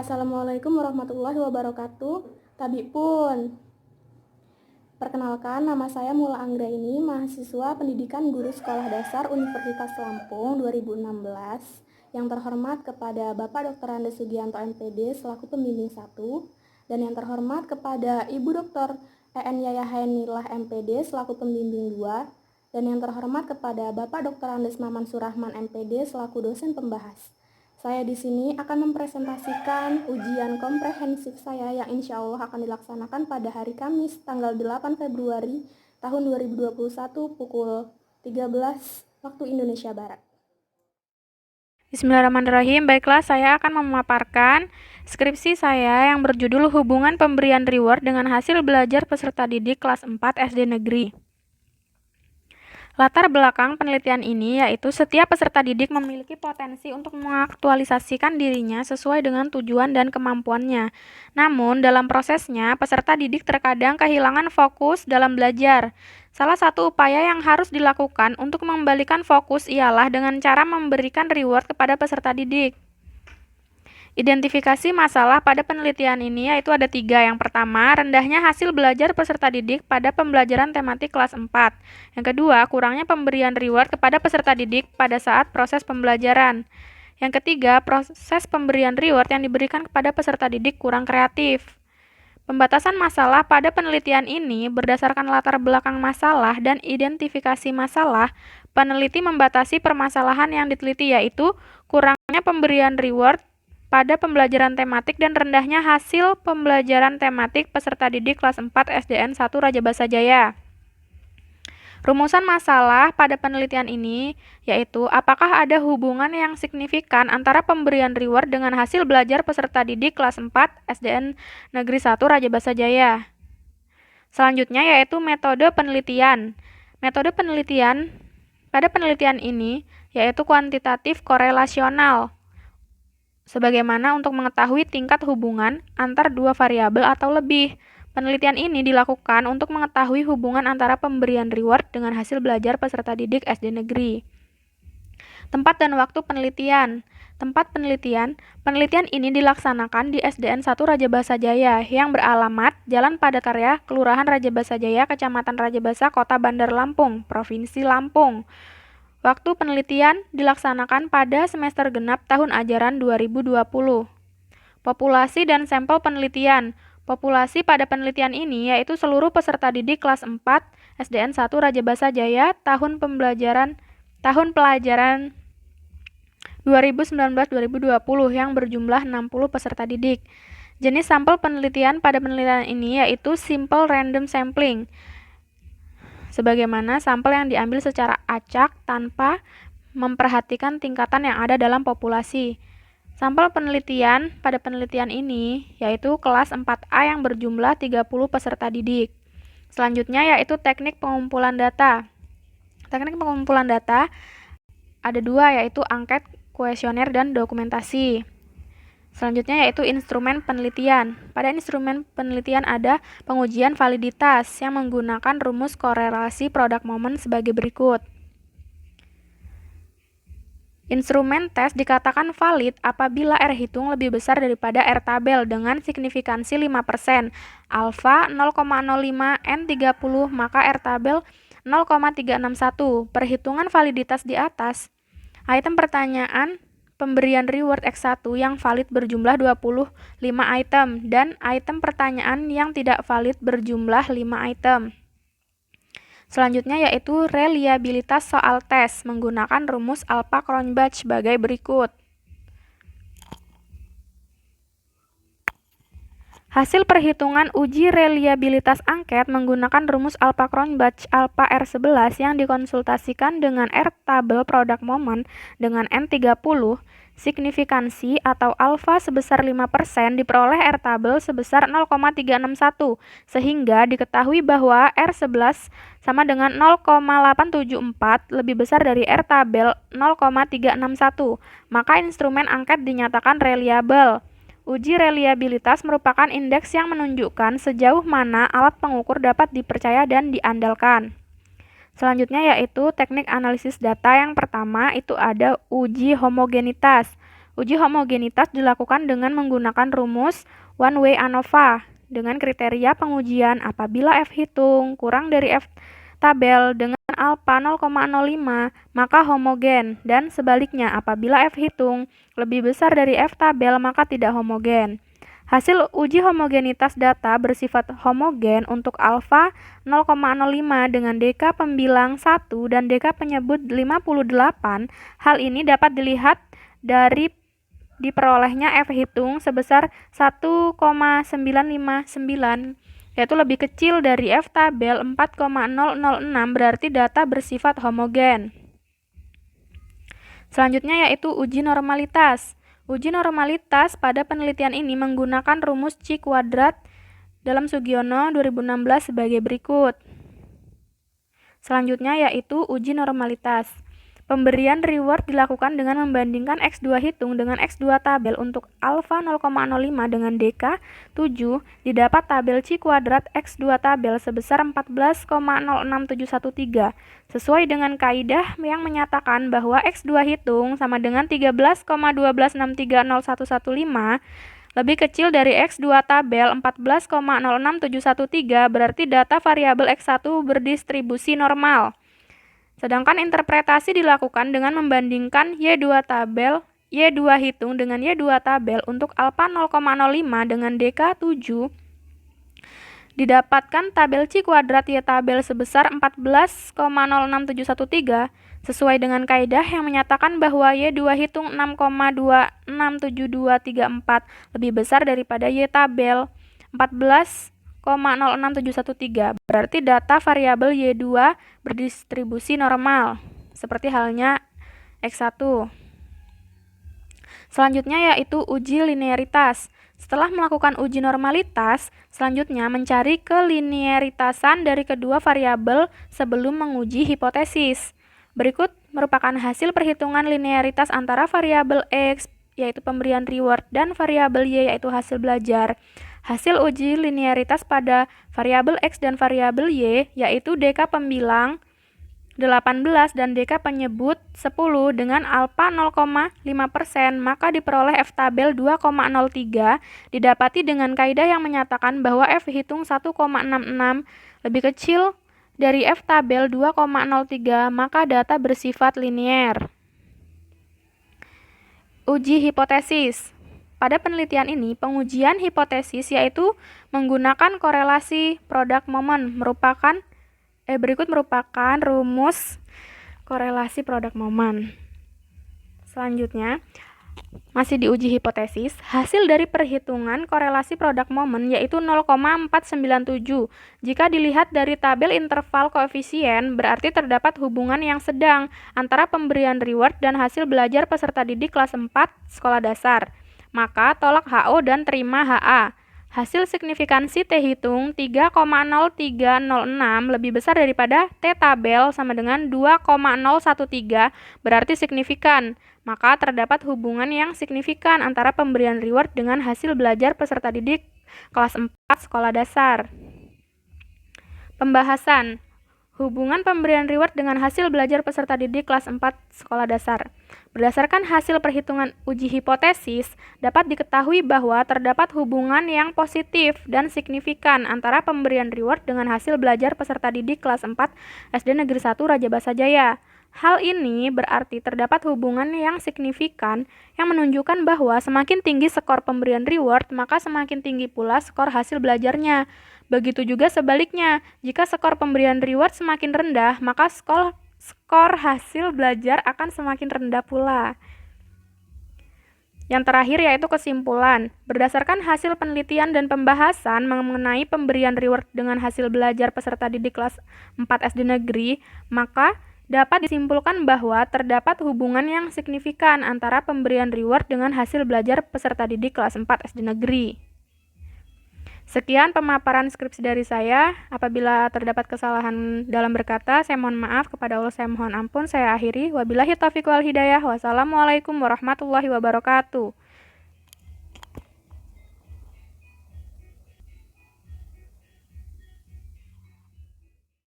Assalamualaikum warahmatullahi wabarakatuh. Tabi pun. Perkenalkan, nama saya Mula Anggraini, mahasiswa Pendidikan Guru Sekolah Dasar Universitas Lampung 2016. Yang terhormat kepada Bapak Dr. Andes Sugianto MPD selaku pembimbing 1, dan yang terhormat kepada Ibu Dr. EN Yayahainilah MPD selaku pembimbing 2, dan yang terhormat kepada Bapak Dr. Andes Maman Surahman MPD selaku dosen pembahas. Saya di sini akan mempresentasikan ujian komprehensif saya yang insya Allah akan dilaksanakan pada hari Kamis tanggal 8 Februari tahun 2021 pukul 13 waktu Indonesia Barat. Bismillahirrahmanirrahim. Baiklah, saya akan memaparkan skripsi saya yang berjudul Hubungan Pemberian Reward dengan Hasil Belajar Peserta Didik Kelas 4 SD Negeri. Latar belakang penelitian ini yaitu setiap peserta didik memiliki potensi untuk mengaktualisasikan dirinya sesuai dengan tujuan dan kemampuannya. Namun, dalam prosesnya, peserta didik terkadang kehilangan fokus dalam belajar. Salah satu upaya yang harus dilakukan untuk mengembalikan fokus ialah dengan cara memberikan reward kepada peserta didik. Identifikasi masalah pada penelitian ini yaitu ada 3. Yang pertama, rendahnya hasil belajar peserta didik pada pembelajaran tematik kelas 4. Yang kedua, kurangnya pemberian reward kepada peserta didik pada saat proses pembelajaran. Yang ketiga, proses pemberian reward yang diberikan kepada peserta didik kurang kreatif. Pembatasan masalah pada penelitian ini berdasarkan latar belakang masalah dan identifikasi masalah. Peneliti membatasi permasalahan yang diteliti yaitu kurangnya pemberian reward pada pembelajaran tematik dan rendahnya hasil pembelajaran tematik peserta didik kelas 4 SDN 1 Rajabasa Jaya. Rumusan masalah pada penelitian ini yaitu apakah ada hubungan yang signifikan antara pemberian reward dengan hasil belajar peserta didik kelas 4 SDN Negeri 1 Rajabasa Jaya. Selanjutnya yaitu metode penelitian. Metode penelitian pada penelitian ini yaitu kuantitatif korelasional. Sebagaimana untuk mengetahui tingkat hubungan antar dua variabel atau lebih. Penelitian ini dilakukan untuk mengetahui hubungan antara pemberian reward dengan hasil belajar peserta didik SD negeri. Tempat dan waktu penelitian. Tempat penelitian ini dilaksanakan di SDN 1 Rajabasa Jaya yang beralamat Jalan Padatkarya, Kelurahan Rajabasa Jaya, Kecamatan Rajabasa, Kota Bandar Lampung, Provinsi Lampung. Waktu penelitian dilaksanakan pada semester genap tahun ajaran 2020. Populasi dan sampel penelitian. Populasi pada penelitian ini yaitu seluruh peserta didik kelas 4 SDN 1 Rajabasa Jaya tahun pelajaran 2019-2020 yang berjumlah 60 peserta didik. Jenis sampel penelitian pada penelitian ini yaitu simple random sampling. Sebagaimana sampel yang diambil secara acak tanpa memperhatikan tingkatan yang ada dalam populasi. Sampel penelitian pada penelitian ini yaitu kelas 4A yang berjumlah 30 peserta didik. Selanjutnya yaitu teknik pengumpulan data. Teknik pengumpulan data ada 2 yaitu angket, kuesioner, dan dokumentasi. Selanjutnya yaitu instrumen penelitian. Pada instrumen penelitian ada pengujian validitas yang menggunakan rumus korelasi produk momen sebagai berikut. Instrumen tes dikatakan valid apabila R hitung lebih besar daripada R tabel dengan signifikansi 5%, alfa 0,05, N 30, maka R tabel 0,361. Perhitungan validitas di atas. Item pertanyaan pemberian reward X1 yang valid berjumlah 25 item dan item pertanyaan yang tidak valid berjumlah 5 item. Selanjutnya yaitu reliabilitas soal tes menggunakan rumus Alpha-Cronbach sebagai berikut. Hasil perhitungan uji reliabilitas angket menggunakan rumus Alpha-Cronbach alpha R11 yang dikonsultasikan dengan R tabel produk momen dengan N30, signifikansi atau alfa sebesar 5% diperoleh R tabel sebesar 0,361, sehingga diketahui bahwa R11 sama dengan 0,874 lebih besar dari R tabel 0,361, maka instrumen angket dinyatakan reliable. Uji reliabilitas merupakan indeks yang menunjukkan sejauh mana alat pengukur dapat dipercaya dan diandalkan. Selanjutnya yaitu teknik analisis data. Yang pertama itu ada uji homogenitas. Uji homogenitas dilakukan dengan menggunakan rumus one-way ANOVA dengan kriteria pengujian apabila F hitung kurang dari F tabel dengan alfa 0,05 maka homogen, dan sebaliknya apabila F hitung lebih besar dari F tabel maka tidak homogen. Hasil uji homogenitas data bersifat homogen untuk alfa 0,05 dengan dk pembilang 1 dan dk penyebut 58. Hal ini dapat dilihat dari diperolehnya F hitung sebesar 1,959, yaitu lebih kecil dari F tabel 4,006, berarti data bersifat homogen. Selanjutnya yaitu uji normalitas. Uji normalitas pada penelitian ini menggunakan rumus C kuadrat dalam Sugiono 2016 sebagai berikut. Selanjutnya yaitu uji normalitas. Pemberian reward dilakukan dengan membandingkan X2 hitung dengan X2 tabel untuk alfa 0,05 dengan dk 7, didapat tabel C kuadrat X2 tabel sebesar 14,06713, sesuai dengan kaidah yang menyatakan bahwa X2 hitung sama dengan 13,126301115 lebih kecil dari X2 tabel 14,06713, berarti data variabel X1 berdistribusi normal. Sedangkan interpretasi dilakukan dengan membandingkan Y2 hitung dengan Y2 tabel untuk alfa 0,05 dengan dk 7. Didapatkan tabel C kuadrat Y tabel sebesar 14,06713 sesuai dengan kaidah yang menyatakan bahwa Y2 hitung 6,267234 lebih besar daripada Y tabel 14,06713, berarti data variabel Y2 berdistribusi normal, seperti halnya X1. Selanjutnya yaitu uji linearitas. Setelah melakukan uji normalitas, selanjutnya mencari kelinearitasan dari kedua variabel sebelum menguji hipotesis. Berikut merupakan hasil perhitungan linearitas antara variabel X, yaitu pemberian reward, dan variabel Y, yaitu hasil belajar. Hasil uji linearitas pada variabel X dan variabel Y, yaitu dk pembilang 18 dan dk penyebut 10 dengan alfa 0,5%, maka diperoleh F tabel 2,03, didapati dengan kaidah yang menyatakan bahwa F hitung 1,66 lebih kecil dari F tabel 2,03, maka data bersifat linier. Uji hipotesis. Pada penelitian ini, pengujian hipotesis yaitu menggunakan korelasi produk momen berikut merupakan rumus korelasi produk momen. Selanjutnya, masih diuji hipotesis, hasil dari perhitungan korelasi produk momen yaitu 0,497. Jika dilihat dari tabel interval koefisien, berarti terdapat hubungan yang sedang antara pemberian reward dan hasil belajar peserta didik kelas 4 sekolah dasar. Maka tolak HO dan terima HA. Hasil signifikansi T hitung 3,0306 lebih besar daripada T tabel sama dengan 2,013, berarti signifikan. Maka terdapat hubungan yang signifikan antara pemberian reward dengan hasil belajar peserta didik kelas 4 sekolah dasar. Pembahasan. Hubungan pemberian reward dengan hasil belajar peserta didik kelas 4 sekolah dasar. Berdasarkan hasil perhitungan uji hipotesis, dapat diketahui bahwa terdapat hubungan yang positif dan signifikan antara pemberian reward dengan hasil belajar peserta didik kelas 4 SD Negeri 1 Raja Basa Jaya. Hal ini berarti terdapat hubungan yang signifikan yang menunjukkan bahwa semakin tinggi skor pemberian reward, maka semakin tinggi pula skor hasil belajarnya. Begitu juga sebaliknya, jika skor pemberian reward semakin rendah, maka skor hasil belajar akan semakin rendah pula. Yang terakhir yaitu kesimpulan. Berdasarkan hasil penelitian dan pembahasan mengenai pemberian reward dengan hasil belajar peserta didik kelas 4 SD negeri, maka dapat disimpulkan bahwa terdapat hubungan yang signifikan antara pemberian reward dengan hasil belajar peserta didik kelas 4 SD negeri. Sekian pemaparan skripsi dari saya. Apabila terdapat kesalahan dalam berkata, saya mohon maaf. Kepada Allah saya mohon ampun. Saya akhiri. Wabillahi taufiq wal hidayah. Wassalamualaikum warahmatullahi wabarakatuh.